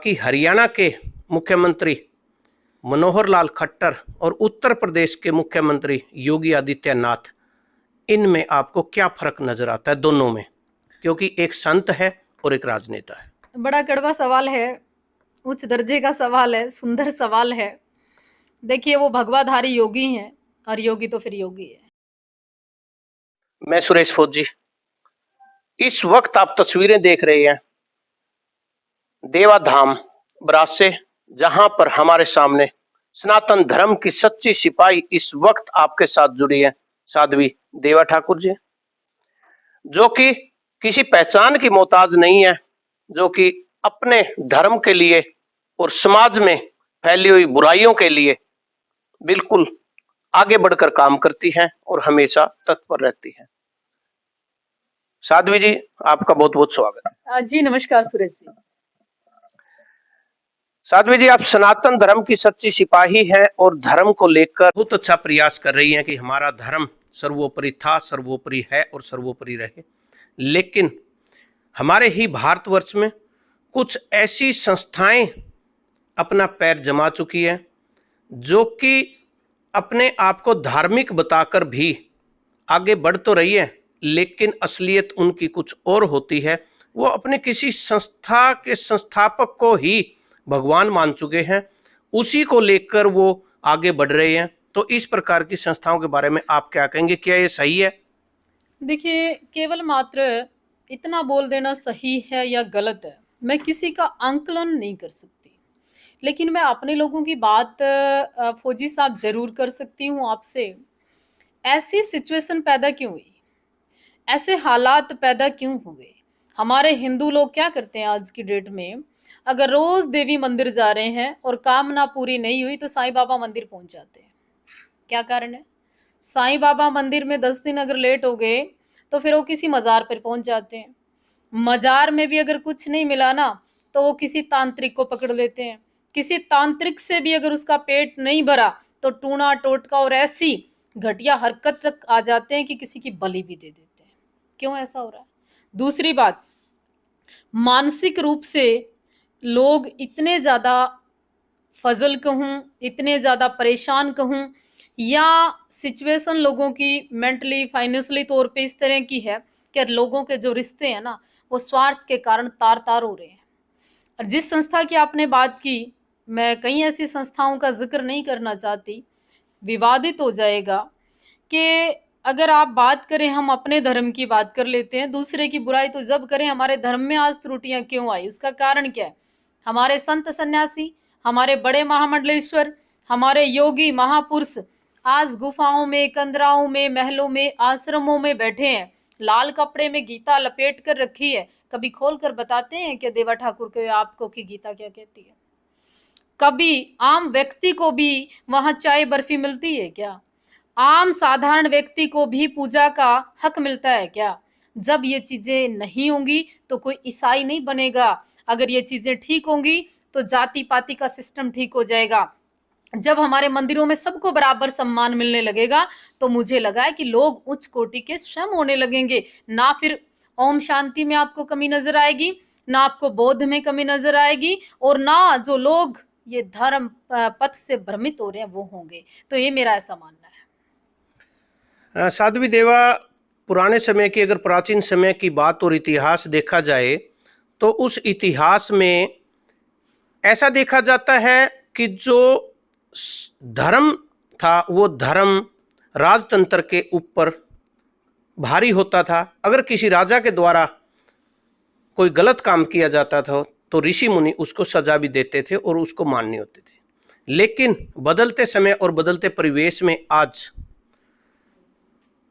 बाकी हरियाणा के मुख्यमंत्री मनोहर लाल खट्टर और उत्तर प्रदेश के मुख्यमंत्री योगी आदित्यनाथ, इनमें आपको क्या फर्क नजर आता है दोनों में, क्योंकि एक संत है और एक राजनेता है? बड़ा कड़वा सवाल है, उच्च दर्जे का सवाल है, सुंदर सवाल है। देखिए, वो भगवाधारी योगी हैं और योगी तो फिर योगी है। मैं सुरेश फौजी। इस वक्त आप तस्वीरें देख रहे हैं देवाधाम बरात से, जहां पर हमारे सामने सनातन धर्म की सच्ची सिपाही इस वक्त आपके साथ जुड़ी है, साध्वी देवा ठाकुर जी, जो कि किसी पहचान की मोहताज नहीं है, जो कि अपने धर्म के लिए और समाज में फैली हुई बुराइयों के लिए बिल्कुल आगे बढ़कर काम करती हैं और हमेशा तत्पर रहती हैं। साध्वी जी, आपका बहुत बहुत स्वागत है। जी नमस्कार सुरेश जी। साध्वी जी, आप सनातन धर्म की सच्ची सिपाही हैं और धर्म को लेकर बहुत अच्छा प्रयास कर रही हैं कि हमारा धर्म सर्वोपरि था, सर्वोपरि है और सर्वोपरि रहे। लेकिन हमारे ही भारतवर्ष में कुछ ऐसी संस्थाएं अपना पैर जमा चुकी हैं, जो कि अपने आप को धार्मिक बताकर भी आगे बढ़ तो रही है, लेकिन असलियत उनकी कुछ और होती है। वो अपने किसी संस्था के संस्थापक को ही भगवान मान चुके हैं, उसी को लेकर वो आगे बढ़ रहे हैं। तो इस प्रकार की संस्थाओं के बारे में आप क्या कहेंगे, क्या ये सही है? देखिए, केवल मात्र इतना बोल देना सही है या गलत है, मैं किसी का आंकलन नहीं कर सकती, लेकिन मैं अपने लोगों की बात फौजी साहब जरूर कर सकती हूँ आपसे। ऐसी सिचुएशन पैदा क्यों हुई, ऐसे हालात पैदा क्यों हुए? हमारे हिंदू लोग क्या करते हैं आज की डेट में, अगर रोज देवी मंदिर जा रहे हैं और कामना पूरी नहीं हुई तो साईं बाबा मंदिर पहुंच जाते हैं। क्या कारण है? साईं बाबा मंदिर में 10 दिन अगर लेट हो गए तो फिर वो किसी मज़ार पर पहुंच जाते हैं। मज़ार में भी अगर कुछ नहीं मिला ना, तो वो किसी तांत्रिक को पकड़ लेते हैं। किसी तांत्रिक से भी अगर उसका पेट नहीं भरा तो टूना टोटका और ऐसी घटिया हरकत तक आ जाते हैं कि किसी की बलि भी दे देते हैं। क्यों ऐसा हो रहा है? दूसरी बात, मानसिक रूप से लोग इतने ज़्यादा फजल कहूँ, इतने ज़्यादा परेशान कहूँ, या सिचुएशन लोगों की मेंटली फाइनेंशियली तौर पे इस तरह की है कि लोगों के जो रिश्ते हैं ना, वो स्वार्थ के कारण तार तार हो रहे हैं। और जिस संस्था की आपने बात की, मैं कई ऐसी संस्थाओं का जिक्र नहीं करना चाहती, विवादित हो जाएगा। कि अगर आप बात करें, हम अपने धर्म की बात कर लेते हैं, दूसरे की बुराई तो जब करें। हमारे धर्म में आज त्रुटियां क्यों आई, उसका कारण क्या है? हमारे संत सन्यासी, हमारे बड़े महामंडलेश्वर, हमारे योगी महापुरुष आज गुफाओं में, कंदराओं में, महलों में, आश्रमों में बैठे हैं, लाल कपड़े में गीता लपेट कर रखी है। कभी खोल कर बताते हैं कि देवा ठाकुर के आपको कि गीता क्या कहती है? कभी आम व्यक्ति को भी वहां चाय बर्फी मिलती है क्या? आम साधारण व्यक्ति को भी पूजा का हक मिलता है क्या? जब ये चीजें नहीं होंगी तो कोई ईसाई नहीं बनेगा। अगर ये चीजें ठीक होंगी तो जाति पाति का सिस्टम ठीक हो जाएगा। जब हमारे मंदिरों में सबको बराबर सम्मान मिलने लगेगा तो मुझे लगा है कि लोग उच्च कोटि के स्वयं होने लगेंगे। ना फिर ओम शांति में आपको कमी नजर आएगी, ना आपको बौद्ध में कमी नजर आएगी, और ना जो लोग ये धर्म पथ से भ्रमित हो रहे हैं वो होंगे। तो ये मेरा ऐसा मानना है। साध्वी देवा, पुराने समय की, अगर प्राचीन समय की बात और इतिहास देखा जाए तो उस इतिहास में ऐसा देखा जाता है कि जो धर्म था वो धर्म राजतंत्र के ऊपर भारी होता था। अगर किसी राजा के द्वारा कोई गलत काम किया जाता था तो ऋषि मुनि उसको सजा भी देते थे और उसको माननी होती थी। लेकिन बदलते समय और बदलते परिवेश में आज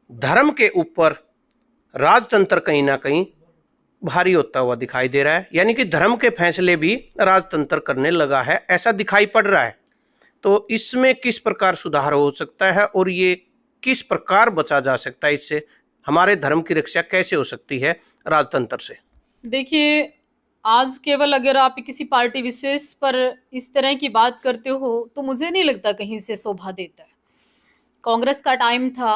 धर्म के ऊपर राजतंत्र कहीं ना कहीं भारी होता हुआ दिखाई दे रहा है, यानी कि धर्म के फैसले भी राजतंत्र करने लगा है, ऐसा दिखाई पड़ रहा है। तो इसमें किस प्रकार सुधार हो सकता है और ये किस प्रकार बचा जा सकता है? इससे हमारे धर्म की रक्षा कैसे हो सकती है राजतंत्र से? देखिए, आज केवल अगर आप किसी पार्टी विशेष पर इस तरह की बात करते हो तो मुझे नहीं लगता कहीं से शोभा देता है। कांग्रेस का टाइम था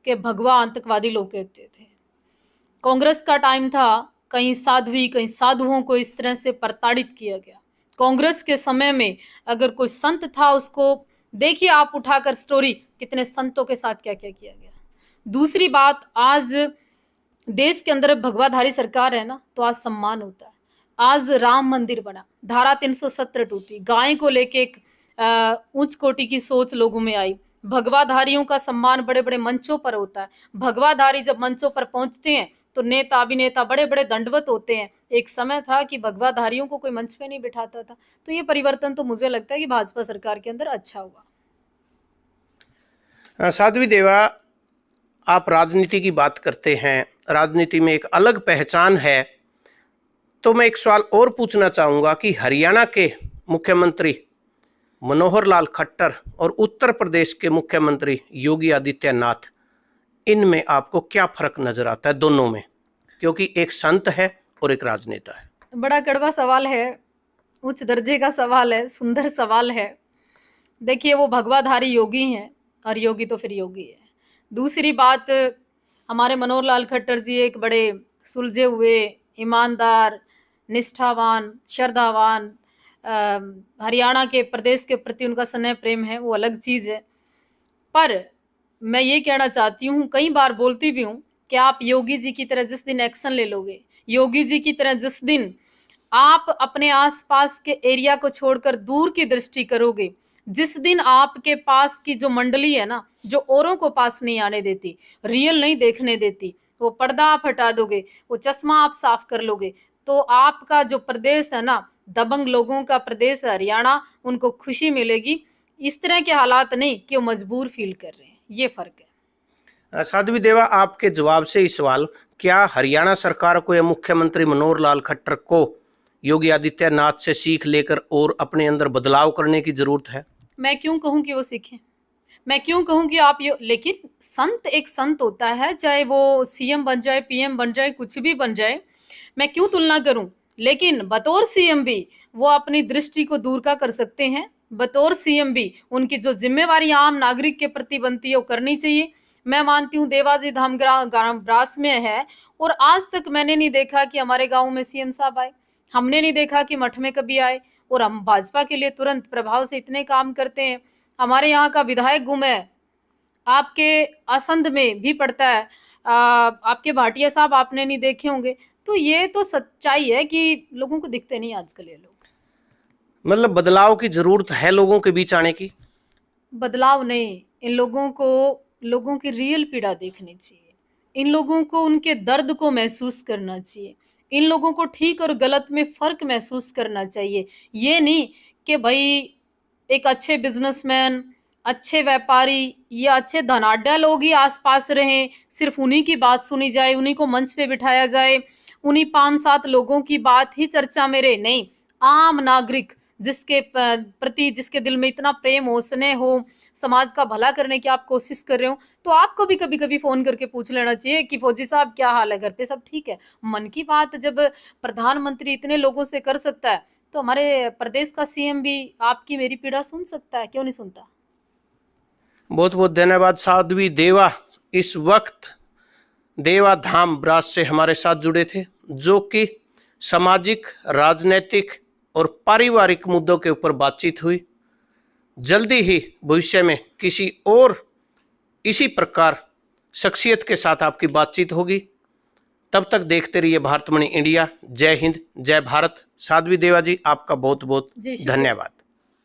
कि भगवा आतंकवादी लोग कहते थे। कांग्रेस का टाइम था, कहीं साध्वी कहीं साधुओं को इस तरह से प्रताड़ित किया गया। कांग्रेस के समय में अगर कोई संत था, उसको देखिए आप उठाकर स्टोरी, कितने संतों के साथ क्या क्या किया गया। दूसरी बात, आज देश के अंदर भगवाधारी सरकार है ना, तो आज सम्मान होता है। आज राम मंदिर बना, धारा 370 टूटी, गाय को लेके एक उच्च कोटि की सोच लोगों में आई। भगवाधारियों का सम्मान बड़े बड़े मंचों पर होता है। भगवाधारी जब मंचों पर पहुंचते हैं तो नेता अभिनेता बड़े बड़े दंडवत होते हैं। एक समय था कि भगवाधारियों को कोई मंच पे नहीं बिठाता था। तो ये परिवर्तन तो मुझे लगता है कि भाजपा सरकार के अंदर अच्छा हुआ। साध्वी देवा, आप राजनीति की बात करते हैं, राजनीति में एक अलग पहचान है, तो मैं एक सवाल और पूछना चाहूँगा कि हरियाणा के मुख्यमंत्री मनोहर लाल खट्टर और उत्तर प्रदेश के मुख्यमंत्री योगी आदित्यनाथ, इनमें आपको क्या फर्क नजर आता है दोनों में? क्योंकि एक संत है और एक राजनेता है। बड़ा कड़वा सवाल है, उच्च दर्जे का सवाल है, सुंदर सवाल है। देखिए, वो भगवाधारी योगी हैं और योगी तो फिर योगी है। दूसरी बात, हमारे मनोहर लाल खट्टर जी एक बड़े सुलझे हुए, ईमानदार, निष्ठावान, श्रद्धावान, हरियाणा के प्रदेश के प्रति उनका स्नेह प्रेम है, वो अलग चीज़ है। पर मैं ये कहना चाहती हूँ, कई बार बोलती भी हूँ कि आप योगी जी की तरह जिस दिन एक्शन ले लोगे, योगी जी की तरह जिस दिन आप अपने आसपास के एरिया को छोड़कर दूर की दृष्टि करोगे, जिस दिन आपके पास की जो मंडली है ना, जो औरों को पास नहीं आने देती, रियल नहीं देखने देती, वो पर्दा आप हटा दोगे, वो चश्मा आप साफ कर लोगे, तो आपका जो प्रदेश है ना, दबंग लोगों का प्रदेश है हरियाणा, उनको खुशी मिलेगी। इस तरह के हालात नहीं कि वो मजबूर फील कर रहे हैं, ये फर्क है। साध्वी देवा, आपके जवाब से ही सवाल, क्या हरियाणा सरकार को या मुख्यमंत्री मनोहर लाल खट्टर को योगी आदित्यनाथ से सीख लेकर और अपने अंदर बदलाव करने की जरूरत है? मैं क्यों कहूं कि वो सीखें, मैं क्यों कहूं कि आप लेकिन संत एक संत होता है, चाहे वो सीएम बन जाए, पीएम बन जाए, कुछ भी बन जाए, मैं क्यों तुलना करूं। लेकिन बतौर सीएम भी वो अपनी दृष्टि को दूर का कर सकते हैं। बतौर सीएम भी उनकी जो जिम्मेवारी आम नागरिक के प्रति बनती है वो करनी चाहिए। मैं मानती हूँ देवाजी धाम ब्रास में है, और आज तक मैंने नहीं देखा कि हमारे गाँव में सीएम साहब आए, हमने नहीं देखा कि मठ में कभी आए, और हम भाजपा के लिए तुरंत प्रभाव से इतने काम करते हैं। हमारे यहाँ का विधायक गुम है, आपके असंध में भी पड़ता है, आपके भाटिया साहब आपने नहीं देखे होंगे। तो ये तो सच्चाई है कि लोगों को दिखते नहीं आजकल ये लोग। मतलब बदलाव की जरूरत है लोगों के बीच आने की? बदलाव नहीं, इन लोगों को लोगों की रियल पीड़ा देखनी चाहिए, इन लोगों को उनके दर्द को महसूस करना चाहिए, इन लोगों को ठीक और गलत में फर्क महसूस करना चाहिए। ये नहीं कि भाई एक अच्छे बिजनेसमैन, अच्छे व्यापारी या अच्छे धनाढ्य लोग ही आसपास रहें, सिर्फ उन्हीं की बात सुनी जाए, उन्हीं को मंच पे बिठाया जाए, उन्हीं 5-7 लोगों की बात ही चर्चा में रहे। नहीं, आम नागरिक जिसके प्रति, जिसके दिल में इतना प्रेम हो, स्नेह हो, समाज का भला करने की आप कोशिश कर रहे हो, तो आपको भी कभी कभी फोन करके पूछ लेना चाहिए कि फौजी साहब क्या हाल है, घर पे सब ठीक है। मन की बात जब प्रधानमंत्री इतने लोगों से कर सकता है, तो हमारे प्रदेश का सीएम भी आपकी मेरी पीड़ा सुन सकता है, क्यों नहीं सुनता। बहुत बहुत धन्यवाद साध्वी देवा, इस वक्त देवा धाम ब्रास से हमारे साथ जुड़े थे, जो कि सामाजिक, राजनीतिक और पारिवारिक मुद्दों के ऊपर बातचीत हुई। जल्दी ही भविष्य में किसी और इसी प्रकार शख्सियत के साथ आपकी बातचीत होगी। तब तक देखते रहिए भारतमणि इंडिया। जय हिंद, जय भारत। साध्वी देवा जी, आपका बहुत बहुत धन्यवाद।